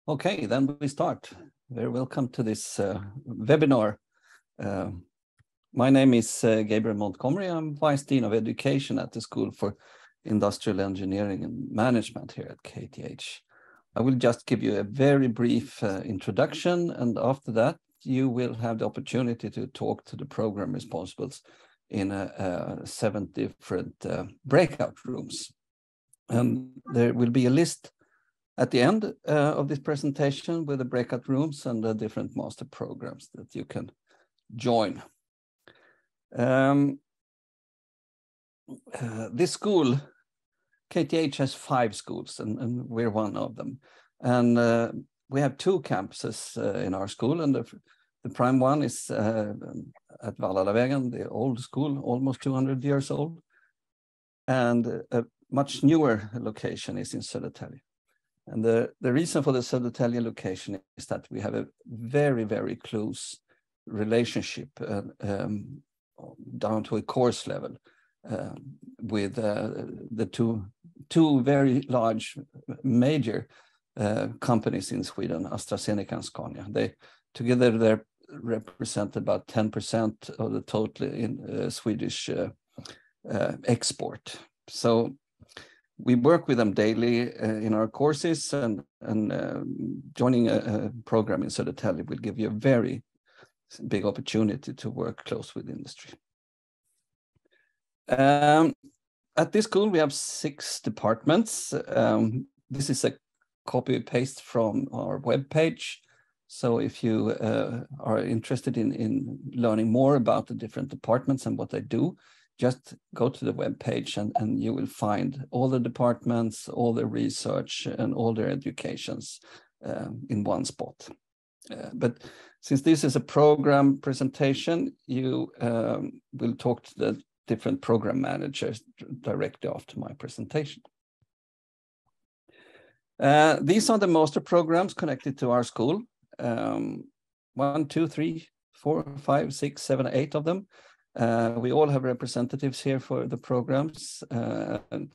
Okay, then we start. Very welcome to this webinar. My name is Gabriel Montgomery. I'm Vice Dean of Education at the School for Industrial Engineering and Management here at KTH. I will just give you a very brief introduction, and after that, you will have the opportunity to talk to the program responsibles in 7 different breakout rooms. And there will be a list at the end of this presentation with the breakout rooms and the different master programs that you can join. This school, KTH, has 5 schools, and we're one of them. And we have 2 campuses in our school, and the prime one is at Vallalavägen, the old school, almost 200 years old. And a much newer location is in Södertälje. And the reason for the Södertälje location is that we have a very, very close relationship down to a course level with the two very large major companies in Sweden, AstraZeneca and Scania. Together they represent about 10% of the total in Swedish export. So we work with them daily in our courses, and joining a program in Södertälje will give you a very big opportunity to work close with industry. At this school, we have 6 departments. This is a copy-paste from our webpage. So if you are interested in learning more about the different departments and what they do, just go to the web page and you will find all the departments, all the research, and all their educations in one spot. But since this is a program presentation, you will talk to the different program managers directly after my presentation. These are the master programs connected to our school. 1, 2, 3, 4, 5, 6, 7, 8 of them. We all have representatives here for the programs, and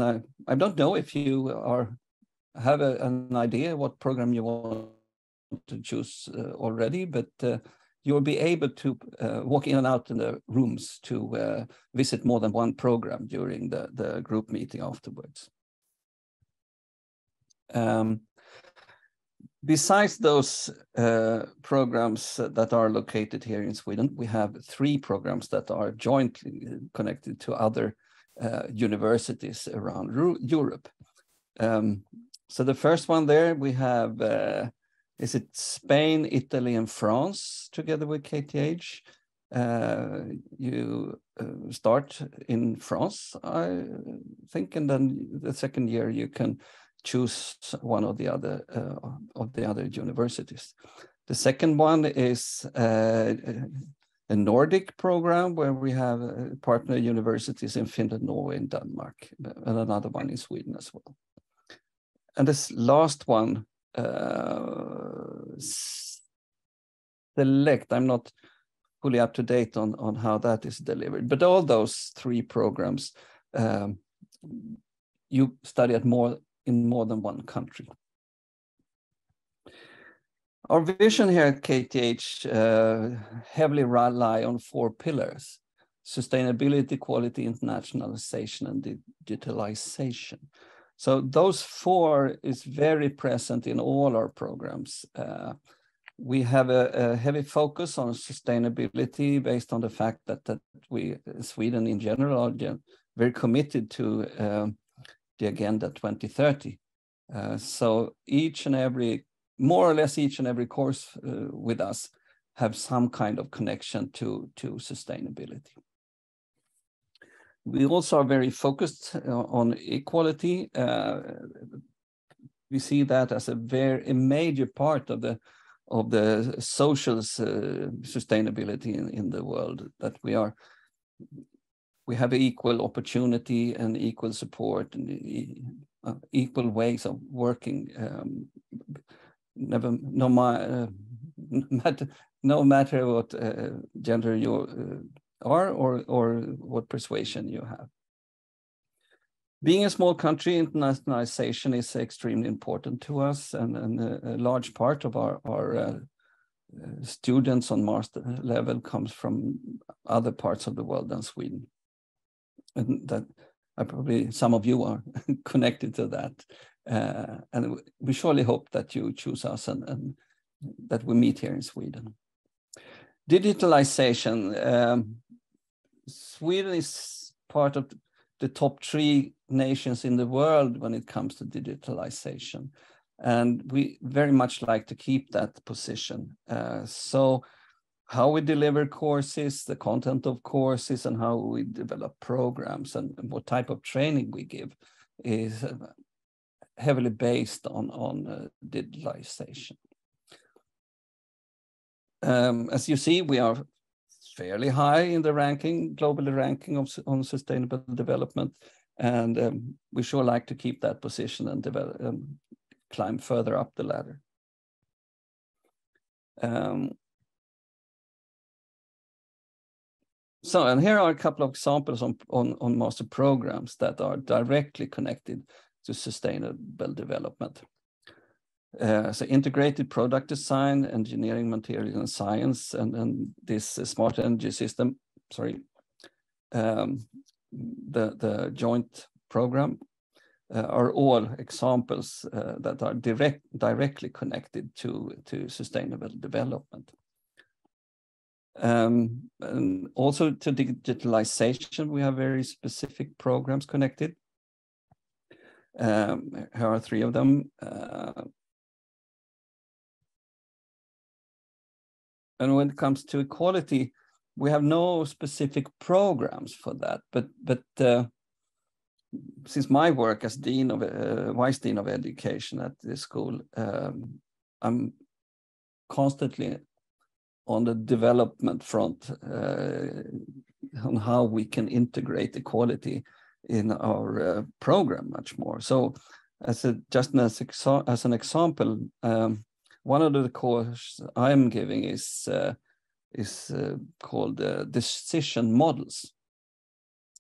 I don't know if you have an idea what program you want to choose already, but you'll be able to walk in and out in the rooms to visit more than one program during the group meeting afterwards. Besides those programs that are located here in Sweden, we have 3 programs that are jointly connected to other universities around Europe. So the first one there we have, is it Spain, Italy, and France together with KTH. You start in France, I think, and then the second year you can choose one of the other universities. The second one is a Nordic program where we have partner universities in Finland, Norway, and Denmark, and another one in Sweden as well. And this last one, Select, I'm not fully up to date on how that is delivered, but all those 3 programs you study in more than one country. Our vision here at KTH heavily rely on 4 pillars: sustainability, quality, internationalization, and digitalization. So those 4 is very present in all our programs. We have a heavy focus on sustainability based on the fact that Sweden in general, are very committed to the Agenda 2030. So more or less each and every course with us have some kind of connection to sustainability. We also are very focused on equality. We see that as a major part of the social sustainability in the world, that we have equal opportunity and equal support and equal ways of working, no matter what gender you are or what persuasion you have. Being a small country, internationalization is extremely important to us, and a large part of our students on master level comes from other parts of the world than Sweden. And that probably some of you are connected to that. And we surely hope that you choose us and that we meet here in Sweden. Digitalization. Sweden is part of the top 3 nations in the world when it comes to digitalization. And we very much like to keep that position. So how we deliver courses, the content of courses, and how we develop programs and what type of training we give is heavily based on digitalization. As you see, we are fairly high in the ranking, globally ranking on sustainable development, and we sure like to keep that position and develop, climb further up the ladder. So, and here are a couple of examples on master programs that are directly connected to sustainable development. So integrated product design, engineering, material and science, and this smart energy system, the joint program are all examples that are directly connected to sustainable development. And also to digitalization, we have very specific programs connected. Here are 3 of them. And when it comes to equality, we have no specific programs for that. But since my work as Dean of Vice Dean of Education at this school, I'm constantly on the development front on how we can integrate equality in our program much more. So, as an example, one of the courses I'm giving is called Decision Models.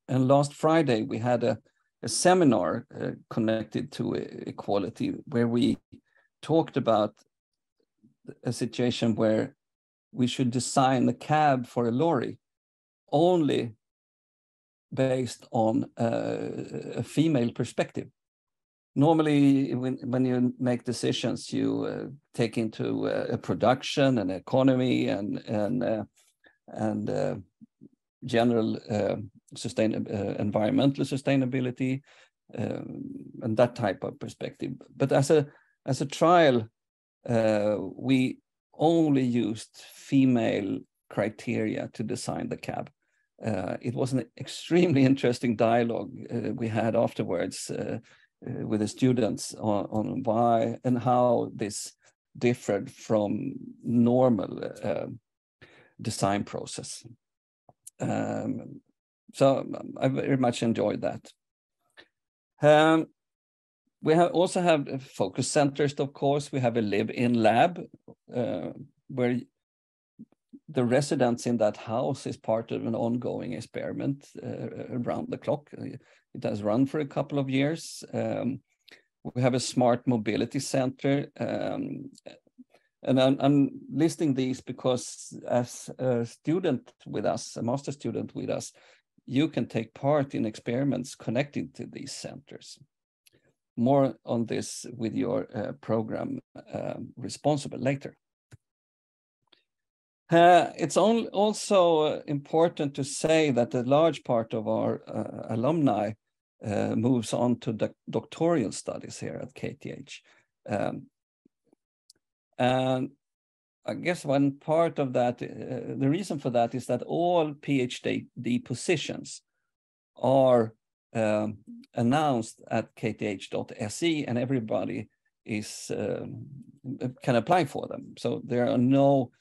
And last Friday we had a seminar connected to equality, where we talked about a situation where we should design a cab for a lorry only based on a female perspective. Normally, when you make decisions, you take into a production and economy and general environmental sustainability and that type of perspective. But as a trial, we only used female criteria to design the cab. It was an extremely interesting dialogue we had afterwards with the students on why and how this differed from normal design process. So I very much enjoyed that. We also have focus centers, of course. We have a live-in lab where the residents in that house is part of an ongoing experiment around the clock. It has run for a couple of years. We have a smart mobility center. And I'm listing these because as a student with us, a master student with us, you can take part in experiments connected to these centers. More on this with your program responsible later. It's also important to say that a large part of our alumni moves on to doctoral studies here at KTH. And I guess one part of that, the reason for that is that all PhD positions are announced at kth.se, and everybody can apply for them. So there are no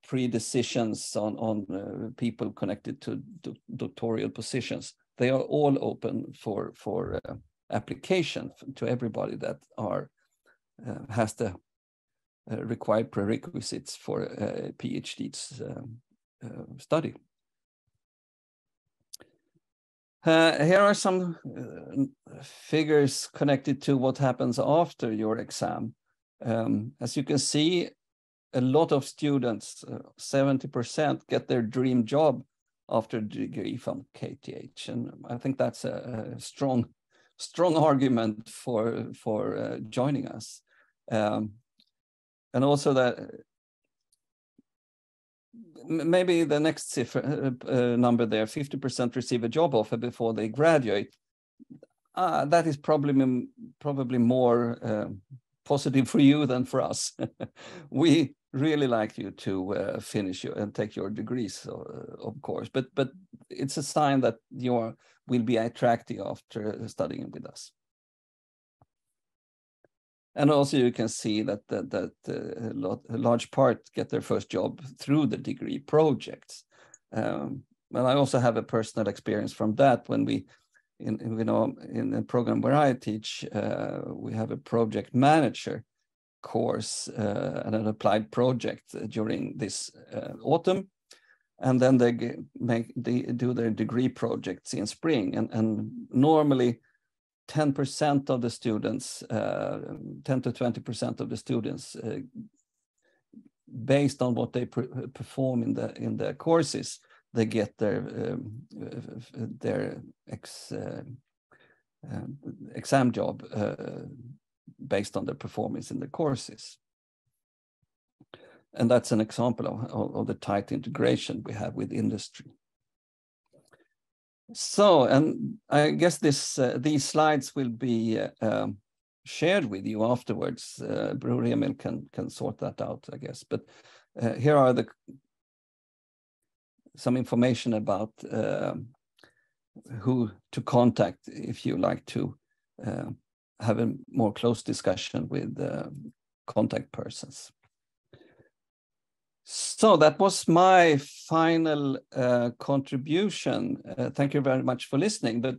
pre-decisions on people connected to doctoral positions. They are all open for application to everybody that has the required prerequisites for a PhD study. Here are some figures connected to what happens after your exam. As you can see, a lot of students, 70%, get their dream job after a degree from KTH. And I think that's a strong argument for joining us. And also that maybe the next number there, 50% receive a job offer before they graduate. That is probably more positive for you than for us. We really like you to finish and take your degrees, of course, but it's a sign that you will be attractive after studying with us. And also you can see that a large part get their first job through the degree projects. And I also have a personal experience from that. When we, in the program where I teach, we have a project manager course and an applied project during this autumn. And then they do their degree projects in spring. And normally 10% of the students, 10 to 20% of the students, based on what they perform in the courses, they get their exam job based on their performance in the courses. And that's an example of the tight integration we have with industry. So, and I guess these slides will be shared with you afterwards. Bror Emil can sort that out, I guess. But here are some information about who to contact if you like to have a more close discussion with contact persons. So that was my final contribution. Thank you very much for listening. But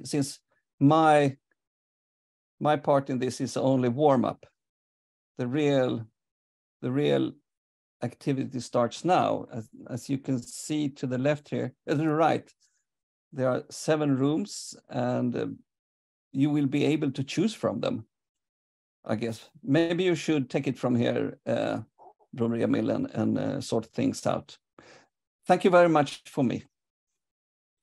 since my part in this is only warm up, the real activity starts now. As you can see to the left here, to the right, there are 7 rooms, and you will be able to choose from them. I guess maybe you should take it from here. Bror Emil, and sort things out. Thank you very much for me.